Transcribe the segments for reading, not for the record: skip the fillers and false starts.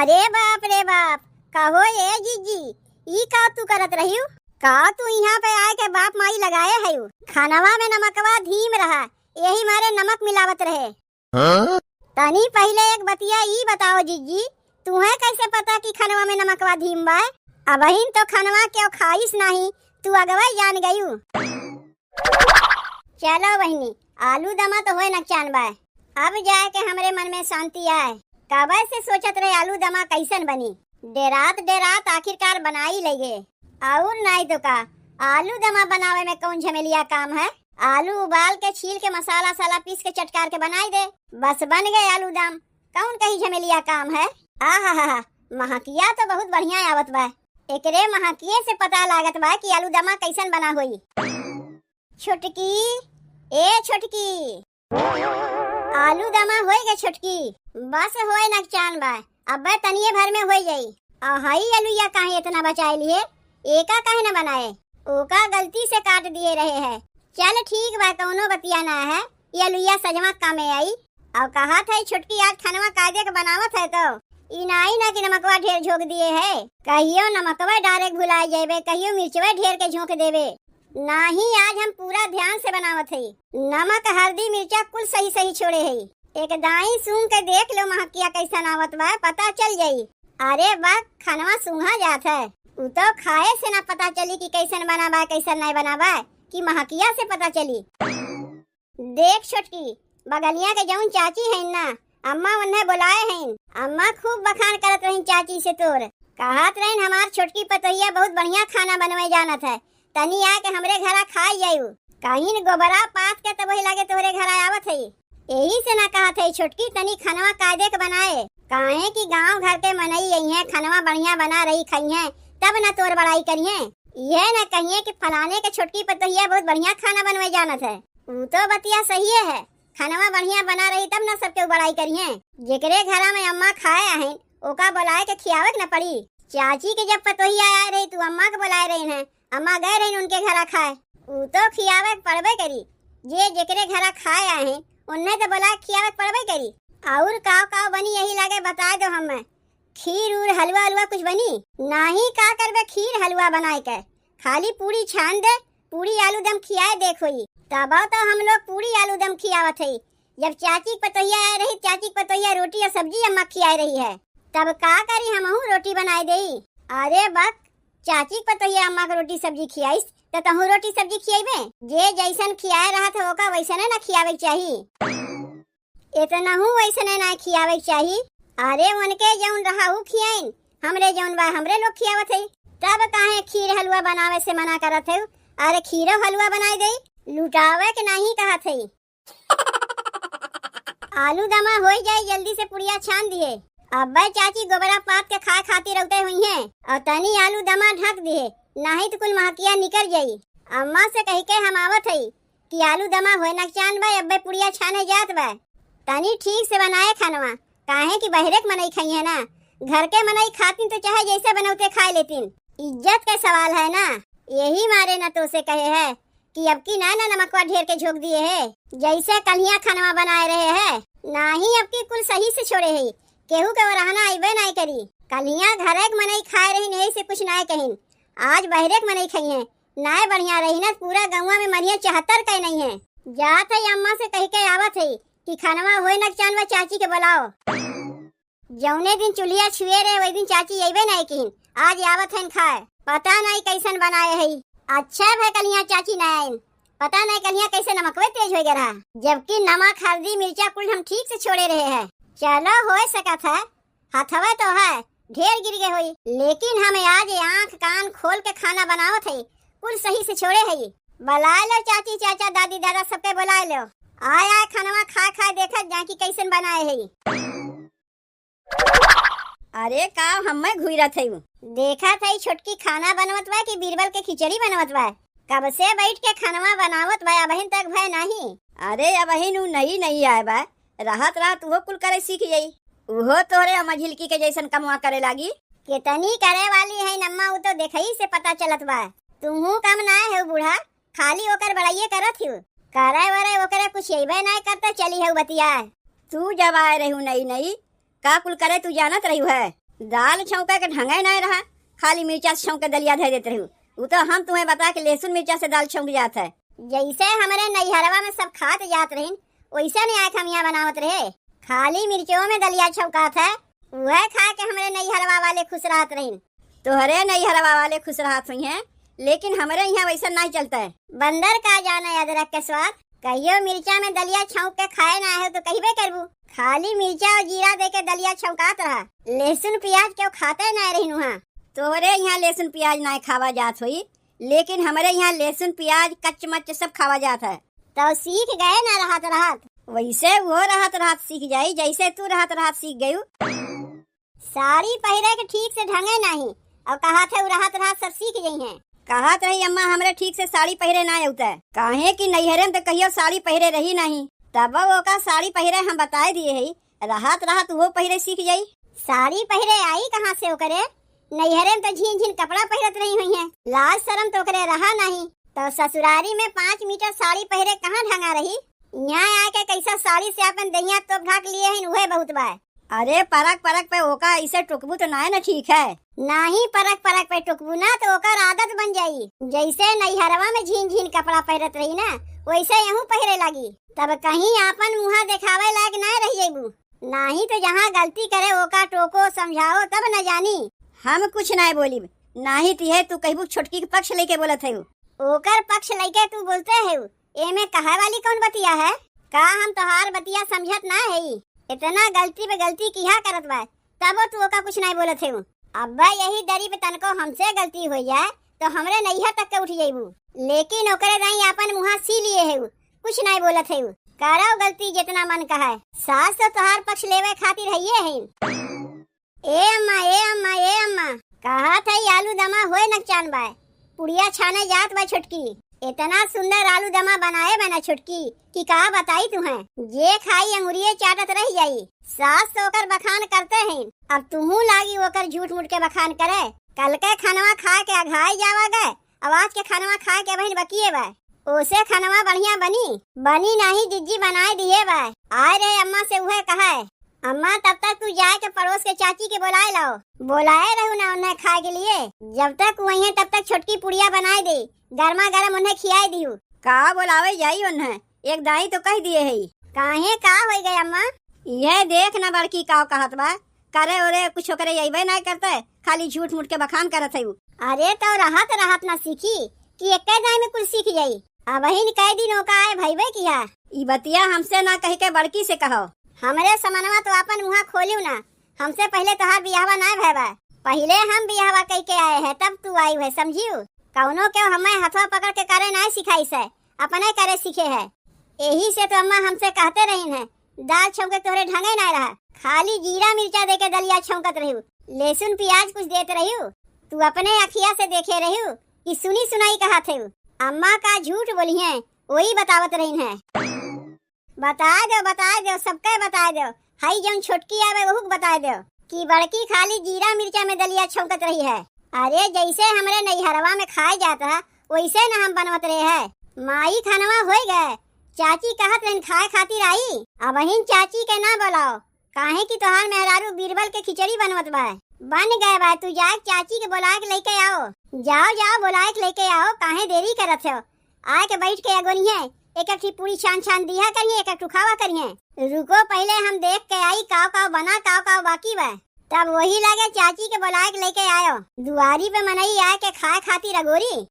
अरे बाप रे बाप, कहो ये जीजी, ई का तू करत रही? का तू यहाँ पे आए के बाप माई लगाए है? खानवा में नमकवा धीम रहा, यही मारे नमक मिलावत रहे। तनी पहले एक बतिया ई बताओ जीजी, तुम्हें कैसे पता कि खानवा में नमकवा धीम बा? अबहिन तो खानवा क्यों खाइस नहीं, तू अगवा जान गयू। चलो बहनी, आलू दमा तो होए नकचान बा। अब जाए के हमरे मन में शांति आए। कब से सोचत रहे आलू दमा कैसन बनी, डेरात डेरात आखिरकार बनाई लगे। और नहीं तो का, आलू दमा बनावे में कौन झमेलिया काम है? आलू उबाल के छील के मसाला साला पीस के चटकार के बनाई दे, बस बन गए आलू दम। कौन कहीं झमेलिया काम है? आहा, महकिया तो बहुत बढ़िया आवत बा। एकरे महकिये से पता लागत बा कि आलू दमा कैसन बना हुई। छोटकी, ए छोटकी, आलू दमा होई गे छोटकी? बस होए नकचान बा, अब तनिए भर में हो जाई। हई आलूया काहे इतना बचाए लिए? एका काहे न बनाए? ओका गलती से काट दिए रहे है। चल ठीक बा, कौनो बतिया ना है, ये आलूया सजमा कामे आई। और कहा था छोटकी आज खानवा कायदे के बनावत है तो इनाई ना कि नमकवा ढेर झोंक दिए है। कहियो नमकवा डायरेक्ट भुला जाबे, कहियो मिर्चवा ढेर के झोंक देवे। नाही, आज हम पूरा ध्यान से बनावत है। नमक हल्दी मिर्चा कुल सही सही छोड़े है। एक दाई सूंघ के देख लो महकिया कैसा नावत बा, पता चल जाई। अरे बा, खानवा सूंघा जात है, उ तो खाए से ना पता चली कि कैसन बना बा कैसन नहीं बना बा, कि महकिया से पता चली। देख छोटकी, बगलिया के जौन चाची है ना, अम्मा उन्हें बुलाए हैं। अम्मा खूब बखान करत रही चाची से तोर। कहत रही हमार छोटकी पतोहिया बहुत बढ़िया खाना बनवे जानत है, तनी आके हमरे घरा खाई जायू। कहीं गोबरा पात के तब वही लगे तोरे घर आवत है। यही से ना कहत है छोटकी तनी खानवा कायदे के बनाए, काहे कि गांव घर के मनई यही है खानवा बढ़िया बना रही खाई है, तब न तोर बड़ाई करिए। यह न कहिए कि फलाने के छोटकी पतोहिया बहुत बढ़िया खाना बनवे जानत है। वो तो बतिया सही है, खानवा बढ़िया बना रही तब न सबके बड़ाई करिए। जेकरे घरा में अम्मा खाए हैं ओका बुलाए के खियावे न पड़ी। चाची के जब पतोहिया आए रही तू अम्मा के बुलाए रही है, अम्मा गए रही उनके घरा खाए, वो तो खियावे पड़बे करी। जे जेकरे घरा खाए आए हैं उन्हें तो बुला खियावे पड़बे करी। और काव काव बनी यही लगे बता दो हमें। खीर उर हलवा हलवा कुछ बनी नहीं? का करबे खीर हलवा बनाए के, खाली पूरी छान दे, पूरी आलू दम खियाए देखो ही। तब तो हम लोग पूरी आलू दम खियावत है। जब चाची पतोहिया आ रही, चाची पतोहिया रोटी और सब्जी अम्मा खियाए रही है, तब का करी हमहू रोटी बनाए दे। अरे बक, चाची पतोहिया अम्मा को रोटी सब्जी खियाईस तो तहू रोटी सब्जी खियाबे? जे जैसन खियाए रहा था ओका वैसने ना खियावे चाहिए, इतना हूँ वैसने ना खियावे चाहिए। अरे उनके जौन रहा हूँ खियाइन, हमरे जौन बा हमरे लोग खियावत है। तब काहे खीर हलवा बनावे से मना करत है? अरे खीरो हलवा बनाई दे, लुटावे के नहीं कहत है। आलू दमा हो जाए जल्दी से पुड़िया छान दिए। अब चाची गोबरा पात के खाए खाती रहते हुई हैं, और तनी आलू दमा ढक दिए, नहीं तो कुल महकिया निकल जाई। अम्मा से कही के हम आवत है कि आलू दमा होए नकचान बा, अब पुड़िया छाने जात बा। तनी ठीक से बनाए खानवा, काहे कि बहरे के मनई खाई है ना, घर के मनई खाती तो चाहे जैसे बनौते खा लेतीन। इज्जत का सवाल है ना, यही मारे न तो से कहे है कि अब की ना नमकवा ढेर के झोंक दिए है। जैसे कलिया खानवा बनाए रहे है, नहीं अब की कुल सही से छोड़े है, केहू के रहना आइबे नहीं करी। कलिया घर के मनई खाए रही नहीं से कुछ ना कहीं, आज बहरे के मनई खाई है ना बढ़िया रही ना, पूरा गौवा में मरिया 74 कहीं नहीं है। जात है अम्मा से कह के आवत है कि खानवा होए नकचान व चाची के बुलाओ। जौने दिन चुलिया छुए रहे वही दिन चाची अइबे नहीं की, आज आवत है खाए, पता नहीं कैसन बनाए है। अच्छा है कलिया चाची नहीं, पता नहीं कलिया कैसे नमकवे तेज हो गया, जबकि नमक हल्दी मिर्चा कुल हम ठीक से छोड़े रहे हैं। चलो हो सकत है, हथवा तो है ढेर गिर गए हुई, लेकिन हमें आज आँख कान खोल के खाना बनावत है, कुल सही से छोड़े है। बुलाए लो चाची चाचा दादी दादा सबके बुलाए लो, आए आए खानवा खा खा देखा जाकी कैसन बनाए है। अरे का हमें घुरत है, देखा था छोटकी खाना बनवत बा कि बीरबल के खिचड़ी बनवत बा। कब से बैठ के खानवा बनावत बा, अबहिन तक भय नहीं। अरे अबहिन उ नहीं आए बा, राहत रात वो कुल करे सीख जाई, वो तोरे अम्मा झिलकी के जैसन कमवा करे लागी। कितनी करे वाली है नम्मा, वो तो देखई से पता चलत बा। तुहू कम ना है बूढ़ा, खाली ओकर बड़ाइये करत हिउ, करे वरे ओकरे कुछ अइबे नहीं करता चली है बतिया। तू जब आए रहू नहीं का कुल करे तू जानत रही है? दाल छौंका के ढंगे नहीं रहा, खाली मिर्चा से छौंक के दलिया धर देते रहू। वो तो हम तुम्हें बता के लहसुन मिर्चा से दाल छौंक जात है। जैसे हमारे नैहरवा में सब खात जात रहीन वैसे नहीं आए हम यहाँ बनावत रहे। खाली मिर्चों में दलिया छौकात है, वह खा के हमारे नैहरवा वाले खुश रहत रहीन। तोहरे नैहरवा वाले खुश रहत हुई हैं, लेकिन हमारे यहाँ वैसा नहीं चलता है। बंदर का जाने अदरक के स्वाद, कहियो मिर्चा में दलिया छौंक के खाए ना है तो कहिबे करबू। खाली मिर्चा और जीरा दे के दलिया छौकात रहा, लहसुन प्याज क्यों खाते ना रही वहाँ। तोहरे यहाँ लहसुन प्याज नहीं खावा जात हुई, लेकिन हमारे यहाँ लहसुन प्याज कच्च मच्च सब खावा जात है। तो सीख गए ना रहत रहत। वैसे वो रहत रहत सीख जाई, जैसे तू रहत रहत सीख गयू। साड़ी पहरे के ठीक से ढंगे नहीं और कहा थे रहत रहत सब सीख गई हैं। कहत रही अम्मा हमरे ठीक से साड़ी पहरे ना होता है, काहे कि नैहरे में तो कहियो साड़ी पहरे रही नहीं, तब वो का साड़ी पहरे हम बताए दिए है, रहत रहत वो पहरे सीख जाई। साड़ी पहरे आई कहाँ से करे, नैहरे में तो झीन झीन कपड़ा पहरत रही हुई है, लाज शर्म तो करे रहा नहीं। तो ससुरारी में 5 मीटर साड़ी पहरे कहाँ ढंगा रही। यहाँ आके कैसा साड़ी से अपन दहिया तो ढाक लिए हैं, वह बहुत बाय। अरे परक परक पे ओका ऐसे टुकबू तो ना ठीक है। नहीं परक परक पे टुकबू ना तो ओकर आदत बन जाई। जैसे नैहरवा में झीन झीन कपड़ा पहरत रही ना वैसे यहाँ पहरे लगी, तब कहीं आपन मुँह दिखावे लायक ना रही जेबू। नहीं तो जहाँ गलती करे ओका टोको समझाओ तब न जानी। हम कुछ नहीं बोली, नहीं तिहे तू कहबू छोटकी के पक्ष लेके बोलत है। ओकर पक्ष लेके तू बोलते है, एमे कहे वाली कौन बतिया है। का हम तोहार बतिया समझत ना है, इतना गलती पे गलती किया करत बा तब तू ओका कुछ नहीं बोलत है। अब यही दरी पे तनको हमसे गलती हो जाए तो हमरे नैहर तक के उठ जाइबू, लेकिन ओकरे नहीं अपन मुँह सी लिए है, कुछ नहीं बोलत है। करो गलती जितना मन कहे, सास तो तोहार पक्ष लेवे खातिर है। ए अम्मा कहा था आलू दमा होए नकचान बाय, पुड़िया छाने जात बा छोटकी। इतना सुंदर आलू दमा बनाए बना छोटकी कि का बताई तुम्हें, जे खाई अंगुरिये चाटत रह जाई। सास तो ओकर बखान करते हैं, अब तुहू लागी ओकर झूठ मूठ के बखान करे। कल के खानवा खा के अघाई जावा गए, आवाज के खानवा खा के बहन बकिए बा, ओसे खानवा बढ़िया बनी नहीं जिज्जी बनाए दिए बा। आए रे अम्मा से उहे कहा अम्मा तब तक तू जाए के पड़ोस के चाची के बुलाए लाओ। बुलाए रहू ना उन्हें खाए के लिए, जब तक वही है तब तक छोटकी पुड़िया बनाए दे, गर्मा गर्म उन्हें खियाई दियो। का बोलावे जाई उन्हें, एक दाई तो कह दिए है। काहे का हो गए अम्मा, यह देख ना बड़की का कहत बा, करे ओरे कुछ करे यही नहीं करते, खाली झूठ मूठ के बखान करत है। अरे तो रहत ना सीखी कि एक दाई में कुछ सीख जाई। अब ही कई दिनों का आए भईबे किया। ई बतिया हमसे ना कह के बड़की से कहो। हमरे समनवा तो अपन मुँह खोलियो ना, हमसे पहले तोहार बियाहवा ना भैबा, पहले हम बियाहवा कह के आए है तब तू आई है, समझियो। कौनो क्यों हमें हथवा पकड़ के करे नहीं सिखाई से, अपने करे सीखे है। यही से तो अम्मा हमसे कहते रही है दाल छौंके तोहरे ढंगे नहीं रहा, खाली जीरा मिर्चा दे के दलिया छौंकत रही, लहसुन प्याज कुछ देते रही। तू अपने अखिया से देखे रही कि सुनी सुनाई कहा थे। अम्मा का झूठ बोली है, वही बतावत रही है। बता दो सबके बता दो, हाई जौन छोटकी आवे वहू बता दो कि बड़की खाली जीरा मिर्चा में दलिया छौंकत रही है। अरे जैसे हमरे नैहरवा में खाए जाता वैसे न हम बनवत रहे है। माई खानवा हो गए, चाची कहत रही खाए खातिर आई, अब हिन चाची के ना बुलाओ, काहे कि तोहार मेहरारू बीरबल के खिचड़ी बनवत बा। बन गए बा, तू जाए चाची के बुला के लेके आओ। जाओ बुला के लेके आओ, काहे देरी करत हो। आए के बैठ के अगोनिए एक पूरी छान दिया करिए, एक खावा करिए। रुको पहले हम देख के आई काव बना काव बाकी बा, तब वही लगे चाची के बुला के लेके आयो। दुआरी पे मनई आए के खाए खातिर अगोरी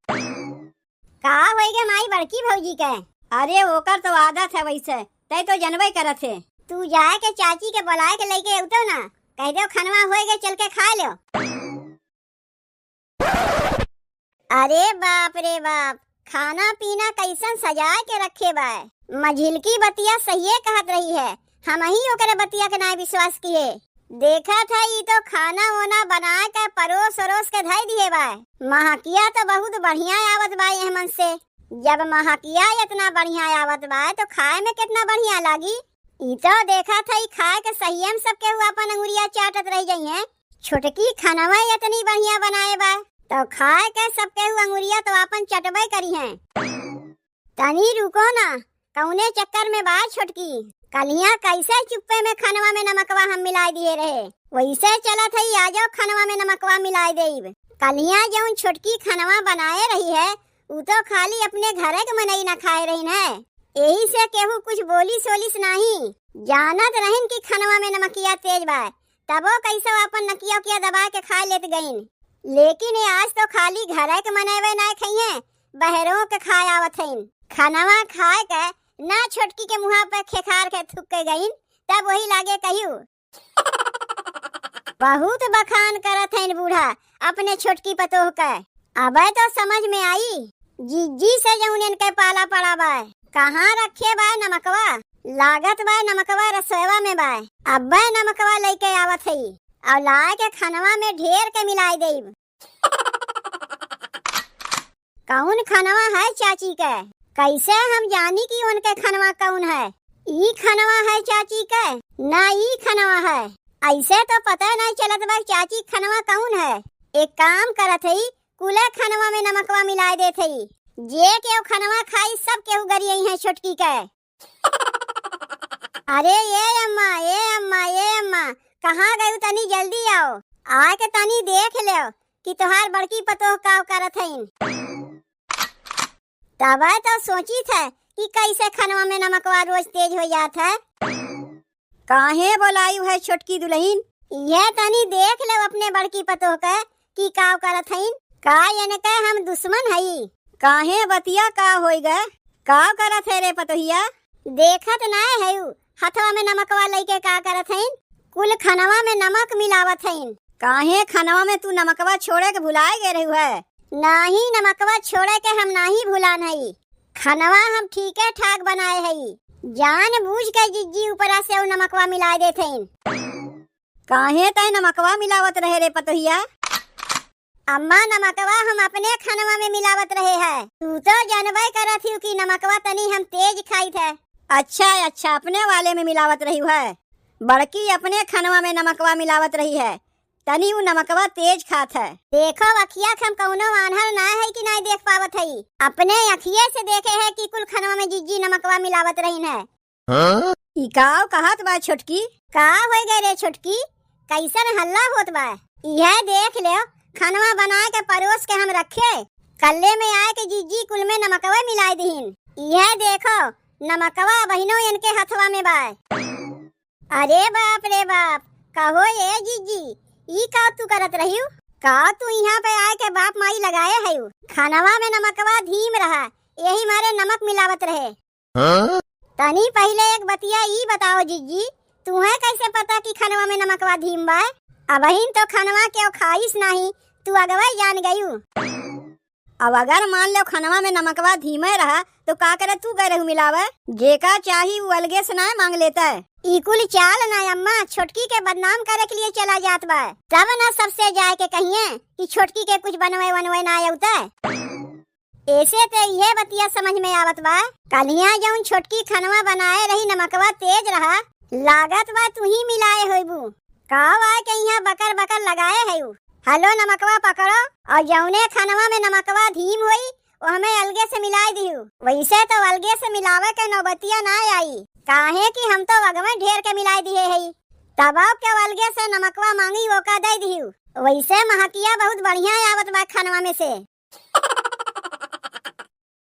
का होएगे माई बड़की भौजी के। अरे ओकर तो आदत है वैसे, तय तो जनवे करत है। तू जाए के चाची के बुलाए के लेके उतो ना, कह दो खनवा होएगे चल के खा लो। अरे बाप रे बाप, खाना पीना कैसन सजा के रखे बा। मझिलकी बतिया सही कहत रही है, हम ही ओकरे बतिया के ना विश्वास किए। देखा था ये तो खाना वाना बना के परोस के धई दिए बा। महकिया तो बहुत बढ़िया आवत बा ये मन से, जब महकिया इतना बढ़िया आवत बा तो खाए में कितना बढ़िया लागी। ई तो देखा था खाए के सही में सबके हुआ अपन अंगुरिया चाटत रह जाइए। छोटकी खानवा इतनी बढ़िया बनाए बा तो खाए के सबके हुआ अंगुरिया तो अपन चटबे करी है। तनी रुको ना, कौने चक्कर में बात छोटकी, कलिया कैसे चुप्पे में खानवा में नमकवा हम मिला दिए रहे। वैसे चलत है, आ जाओ खनवा में नमकवा मिलाए देब। कलिया जौन छोटकी खनवा बनाए रही है उ तो खाली अपने घरे के मनई न खाए रही है, यही से केहू कुछ बोली सोलिस नहीं। जानत रहिन कि खनवा में नमकिया तेज बा, तबो कैसे अपन नकिया किया दबा के खा लेत गईन। लेकिन ये आज तो खाली घरे के मनेवे ना खइए, बहरों के खाए आवत हईन। खनवा खाए के ना छोटकी के मुँह पे खेखार के थूक के गईन, तब वही लागे कहियो बहुत बखान करत हईन बूढ़ा अपने छोटकी पतोह के। अबे तो समझ में आई जीजी से जौन इनके पाला पड़ा बा। कहाँ रखे बा नमकवा? लागत बा नमकवा रसोईवा में बा। अब्बे नमकवा लेके आवत हई और लाए के खनवा में ढेर के मिलाई देब। कौन खनवा है चाची के? कैसे हम जानी कि उनके खनवा कौन है? ई खनवा है चाची के ना ई खनवा है? ऐसे तो पता नहीं चलत बा चाची खनवा कौन है। एक काम करत हई, कुले खनवा में नमकवा मिला देत हई, जे केहू खनवा खाई सब केहू गरियई है छोटकी के। अरे ये अम्मा कहाँ गई? तनी जल्दी आओ, आके तनी देख ले कि तोहार बड़की पतोह का करत हईन। तब तो सोची थे कि कैसे खनवा में नमकवा रोज तेज हो जात है। काहे बोलाई है छोटकी दुल्हन? ये तनी देख ले अपने बड़की पतोह के कि का करत हईन। का यानी के हम दुश्मन हई? काहे बतिया का होई गए? का करत है रे पतोहिया? देखत ना है हथवा में नमकवा लेके का करत हईन, कुल खनवा में नमक मिलावत हईन। काहे खनवा में तू नमकवा छोड़े के भुलाए गे रही है? नहीं, नमकवा छोड़े के हम नहीं भुलान हई। खनवा हम ठीके ठाक बनाए हई, जान बूझ के जिज्जी ऊपरा से नमकवा मिला देत हईन। काहे तय नमकवा मिलावत रहे रे पतोहिया? अम्मा नमकवा हम अपने खनवा में मिलावत रहे है। तू तो जानबे करत ही कि नमकवा तनी हम तेज खाई थे। अच्छा अपने वाले में मिलावत रही है। बड़की अपने खनवा में नमकवा मिलावत रही है, तनी वो नमकवा तेज खात है। देखो अखिया हम कौनो आन्हर ना है कि नहीं देख पावत हई, अपने अखिये से देखे है कि कुल खनवा में जिज्जी नमकवा मिलावत रही है। इकाव कहत बा छोटकी? का हो गए रे छोटकी, कैसन हल्ला होत बा? यह देख ले खनवा बना के परोस के हम रखे, कल्ले में आए के जिज्जी कुल में नमकवा मिलाई दीन। यह देखो नमकवा बहिनो इनके हथवा में बा। अरे बाप रे बाप, कहो ये जिज्जी ई का तू करत रही? का तू यहाँ पे आए के बाप माई लगाए है? खनवा में नमकवा धीम रहा, यही मारे नमक मिलावत रहे। तनी पहले एक बतिया ई बताओ जिज्जी, तुम्हें कैसे पता कि खनवा में नमकवा धीम बा? अबहिन तो खनवा के खाइस नहीं, तू अगवा जान गयू। अब अगर मान लो खनवा में नमकवा धीमे रहा तो का करे तू गए रहू मिलावे? जेका चाही वो अलगे से ना मांग लेता है। इकुल चाल ना अम्मा छोटकी के बदनाम करे के लिए चला जात बा, तब ना सबसे जाए के कहिए कि छोटकी के कुछ बनवे वनवे ना आउता। ऐसे तो ये बतिया समझ में आवत बा, कलिया जौन छोटकी खनवा बनाए रही नमकवा तेज रहा, लागत बा तू ही मिलाए होइबू। काव आए के यहाँ बकर बकर लगाए है। हेलो नमकवा पकड़ो और जौने खनवा में नमकवा धीम हुई वो हमें अलगे से मिलाई दिहू। वैसे तो अलगे से मिलावे के नौबतिया ना आई, काहे कि हम तो वगवे ढेर के मिलाई दिए है, तबाव के अलगे से नमकवा मांगी वो का दे दिहू। वैसे महकिया बहुत बढ़िया आवत बा खनवा में से।